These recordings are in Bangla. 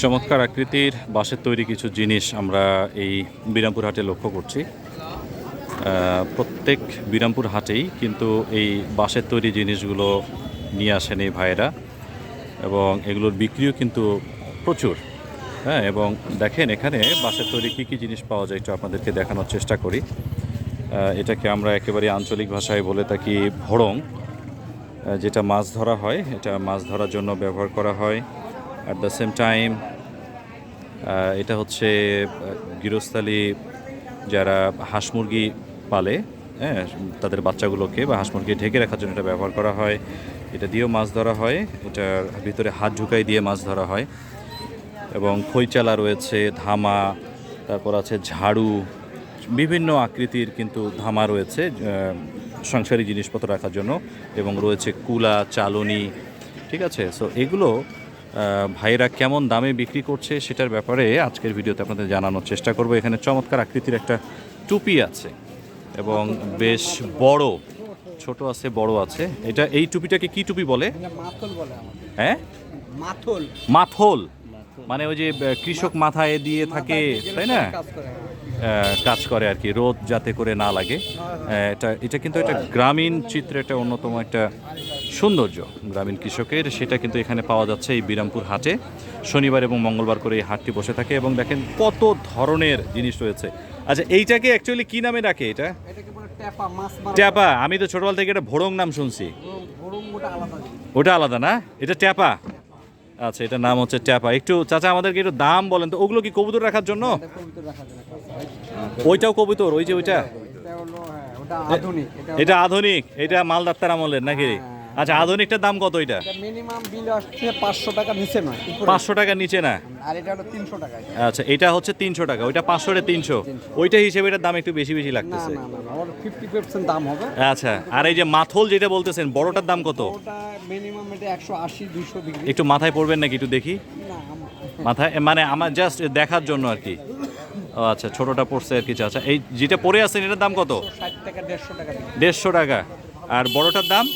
চমৎকার আকৃতির বাঁশের তৈরি কিছু জিনিস আমরা এই বিরামপুর হাটে লক্ষ্য করছি। প্রত্যেক বিরামপুর হাটেই কিন্তু এই বাঁশের তৈরি জিনিসগুলো নিয়ে আসেন এই ভাইয়েরা, এবং এগুলোর বিক্রিও কিন্তু প্রচুর। হ্যাঁ, এবং দেখেন এখানে বাঁশের তৈরি কী কী জিনিস পাওয়া যায় একটু আপনাদেরকে দেখানোর চেষ্টা করি। এটাকে আমরা একেবারে আঞ্চলিক ভাষায় বলে থাকি ভড়ং, যেটা মাছ ধরা হয়, এটা মাছ ধরার জন্য ব্যবহার করা হয়। অ্যাট দ্য সেম টাইম এটা হচ্ছে গৃহস্থালী যারা হাঁস মুরগি পালে, হ্যাঁ, তাদের বাচ্চাগুলোকে বা হাঁস মুরগি ঢেকে রাখার জন্য এটা ব্যবহার করা হয়। এটা দিয়েও মাছ ধরা হয়, এটার ভিতরে হাত ঢুকাই দিয়ে মাছ ধরা হয়। এবং খৈচালা রয়েছে, ধামা, তারপর আছে ঝাড়ু, বিভিন্ন আকৃতির কিন্তু ধামা রয়েছে সংসারী জিনিসপত্র রাখার জন্য, এবং রয়েছে কুলা, চালনি। ঠিক আছে, সো এগুলো ভাইরা কেমন দামে বিক্রি করছে সেটার ব্যাপারে আজকের ভিডিওতে আপনাদের জানানোর চেষ্টা করব। এখানে চমৎকার আকৃতির একটা টুপি আছে এবং বেশ বড়, ছোট আছে, বড় আছে। এটা এই টুপিটাকে কি টুপি বলে? হ্যাঁ, মাথল। মাথল মানে ওই যে কৃষক মাথায় দিয়ে থাকে, তাই না? কাজ করে আর কি, রোদ যাতে করে না লাগে। এটা কিন্তু একটা গ্রামীণ চিত্রে একটা অন্যতম একটা সৌন্দর্য গ্রামীণ কৃষকের, সেটা কিন্তু এখানে পাওয়া যাচ্ছে এই বিরামপুর হাটে। শনিবার এবং মঙ্গলবার করে এই হাটটি বসে থাকে, এবং দেখেন কত ধরনের জিনিস রয়েছে। আচ্ছা, এইটাকে অ্যাকচুয়ালি কি নামে ডাকে? এটা ট্যাপা। আমি তো ছোটবেলা থেকে এটা ভড়ং নাম শুনছি। ওটা আলাদা না, এটা ট্যাপা। আচ্ছা, এটার নাম হচ্ছে ট্যাপা। একটু চাচা আমাদেরকে একটু দাম বলেন তো। ওগুলো কি কবুতর রাখার জন্য? ওইটাও কবুতর, ওই যে ওইটা, এটা আধুনিক, এটা মালদাত্তার আমলের নাকি? আচ্ছা, আধুনিকটার দাম কত? এটা মিনিমাম বিল আসছে 500 টাকা নিচে নয়, 500 টাকার নিচে না। আর এটা হলো 300 টাকা। আচ্ছা, এটা হচ্ছে 300 টাকা, ওইটা 500 এর 300, ওইটা হিসেবে এটার দাম একটু বেশি বেশি লাগতেছে। না না না, ওর 50% দাম হবে। আচ্ছা, আর এই যে মাথল যেটা বলতেছেন, বড়টার দাম কত? ওটা মিনিমাম এটা 180 200 বিক্রি। একটু মাথায় পড়বেন নাকি একটু দেখি? না মাথায় মানে আমার জাস্ট দেখার জন্য আর কি। ও আচ্ছা, ছোটটা পড়ছে আর কিছু। আচ্ছা, এই যেটা পরে আছেন এটার দাম কত? 60 টাকা 150 টাকা। 150 টাকা। আর বড়টার দাম?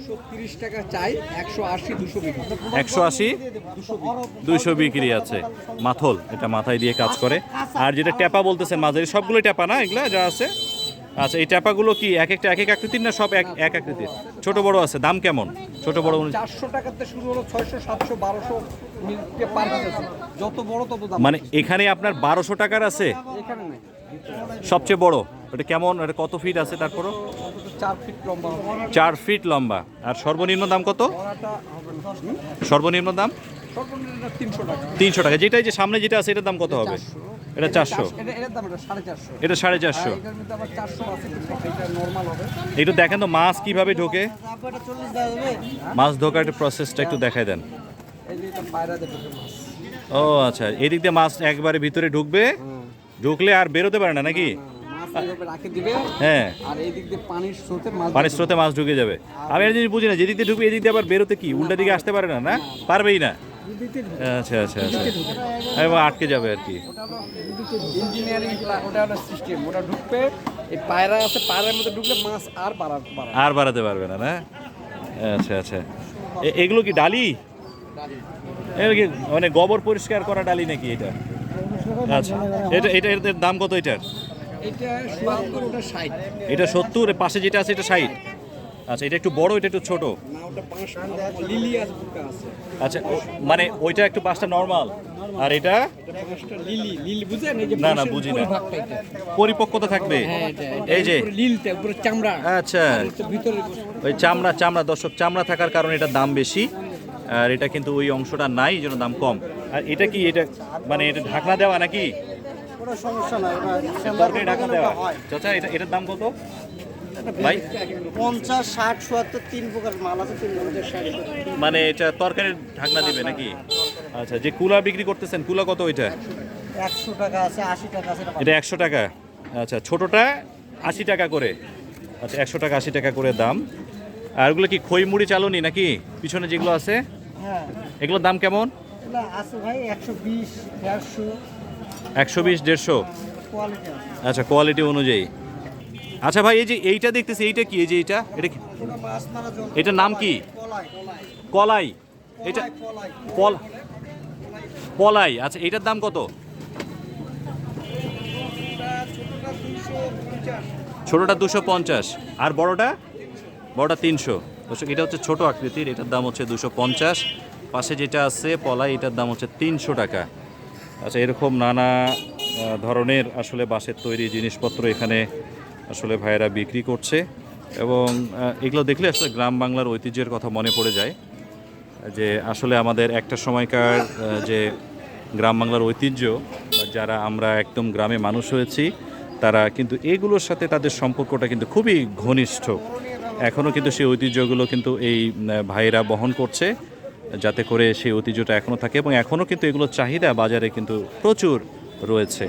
230 টাকা চাই, 180 200 বিক্রি। 180 200 বিক্রি আছে। মাথল, এটা মাথায় দিয়ে কাজ করে। আর যেটা ট্যাপা বলতেছেন মাঝারি, সবগুলো ট্যাপা না এগুলা যা আছে? আচ্ছা, এই ট্যাপাগুলো কি এক একটা এক এক আকৃতির না সব এক এক আকৃতির? ছোট বড় আছে, দাম কেমন? ছোট বড় 400 টাকাতে শুরু হলো, 600 700 1200 মিনিটে পার আছে। যত বড় তত দাম। মানে এখানে আপনার 1200 টাকার আছে এখানে নেই, সবচেয়ে বড়। ওটা কেমন, এটা কত ফিট আছে? তারপরও 4 ফিট লম্বা। 4 ফিট লম্বা। আর সর্বনিম্ন দাম কত? সর্বনিম্ন দাম? সর্বনিম্ন 300 টাকা। 300 টাকা। যেটাই যে সামনে যেটা আছে এটার দাম কত হবে? এটা 400। এটার দাম এটা 450। এটা 450। এটার মধ্যে আবার 400 আছে, এটা নরমাল হবে। একটু দেখেন তো মাছ কিভাবে ঢোকে, মাছ ঢোকার প্রসেসটা একটু দেখাই দেন। এই যে এটা পায়রা দেখো মাছ। ও আচ্ছা, এদিক দিয়ে মাছ একবারে ভিতরে ঢুকবে, ঢুকলে আর বেরোতে পারে না নাকি? মাছ এইভাবে রাখে দিবে, হ্যাঁ, আর এই দিক দিয়ে পানির স্রোতে মাছ, পানির স্রোতে মাছ ঢুকে যাবে। আমি আর জিনিস বুঝি না, যেদিক দিয়ে ঢুকবে এদিক দিয়ে আবার বেরোতে কি উল্টা দিকে আসতে পারে না? না, পারবেই না। আচ্ছা আচ্ছা আচ্ছা, এবং আটকে যাবে আর কি। ইঞ্জিনিয়ারিং, ওটা হলো সিস্টেম। ওটা ঢুকবে, এই পায়রা আছে, পায়রার মধ্যে ঢুকলে মাছ আর বাড়াতে পারবে না। না, আচ্ছা আচ্ছা। এগুলো কি ডালি? এগুলো কি মানে গোবর পরিষ্কার করা ডালি নাকি এটা? আচ্ছা, এটা এটা এর দাম কত এটার? এটা 70, ওটা 60। এটা 70, এর পাশে যেটা আছে এটা 60। আচ্ছা, এটা একটু বড়, এটা একটু ছোট। না, ওটা 5 লিলি আছে, ফুটা আছে। আচ্ছা, মানে ওইটা একটু পাঁচটা নরমাল, আর এটা 5টা লিলি বুঝেন? এই যে না না বুঝি না, পরিপক্কতা থাকবে। হ্যাঁ, এই যে লিলটা উপরে চামড়া। আচ্ছা, ভিতরে ওই চামড়া দর্শক, চামড়া থাকার কারণে এটার দাম বেশি, আর এটা কিন্তু ওই অংশটা নাই, এই জন্য দাম কম। আর এটা কি, এটা মানে এটা ঢাকনা দেওয়া নাকি? ওটা সমস্যা নাই, তরকারি ঢাকনা দেওয়া। চাচা, এটার দাম কত ভাই? 50 60 70 3 প্রকার মাল আছে, 3 প্রকার 60। মানে এটা তরকারির ঢাকনা দিবে নাকি? আচ্ছা, যে কুলা বিক্রি করতেছেন, কুলা কত ওইটা? 100 টাকা আছে, 80 টাকা আছে। এটা 100 টাকা। আচ্ছা, ছোটটা 80 টাকা করে। আচ্ছা, 100 টাকা 80 টাকা করে দাম। আর ওগুলো কি খই মুড়ি চালনি নাকি পিছনে যেগুলো আছে? হ্যাঁ, এগুলোর দাম কেমন? এগুলো আছে ভাই 120 150। 120 150। কোয়ালিটি আছে। আচ্ছা, কোয়ালিটি অনুযায়ী। আচ্ছা ভাই, এই যে এইটা দেখতেছি, এইটা কি? এই যে এটা কি? ওটা মাছ মারা জন্য। এটার নাম কি? কলাই। কলাই। এটা কলাই। কল পলাই, আচ্ছা এটার দাম কত? ছোটোটা 250 আর বড়টা? বড়টা 300। দর্শক এটা হচ্ছে ছোট আকৃতির, এটার দাম হচ্ছে 250। পাশে যেটা আছে পলাই, এটার দাম হচ্ছে 300 টাকা। আচ্ছা এরকম নানা ধরনের আসলে বাঁশের তৈরি জিনিসপত্র এখানে আসলে ভাইয়েরা বিক্রি করছে এবং এগুলো দেখলে আসলে গ্রাম বাংলার ঐতিহ্যের কথা মনে পড়ে যায় যে আসলে আমাদের একটা সময়কার যে গ্রাম বাংলার ঐতিহ্য বা যারা আমরা একদম গ্রামে মানুষ হয়েছি তারা কিন্তু এগুলোর সাথে তাদের সম্পর্কটা কিন্তু খুবই ঘনিষ্ঠ। এখনও কিন্তু সেই ঐতিহ্যগুলো কিন্তু এই ভাইয়েরা বহন করছে যাতে করে সেই ঐতিহ্যটা এখনও থাকে এবং এখনও কিন্তু এগুলোর চাহিদা বাজারে কিন্তু প্রচুর রয়েছে।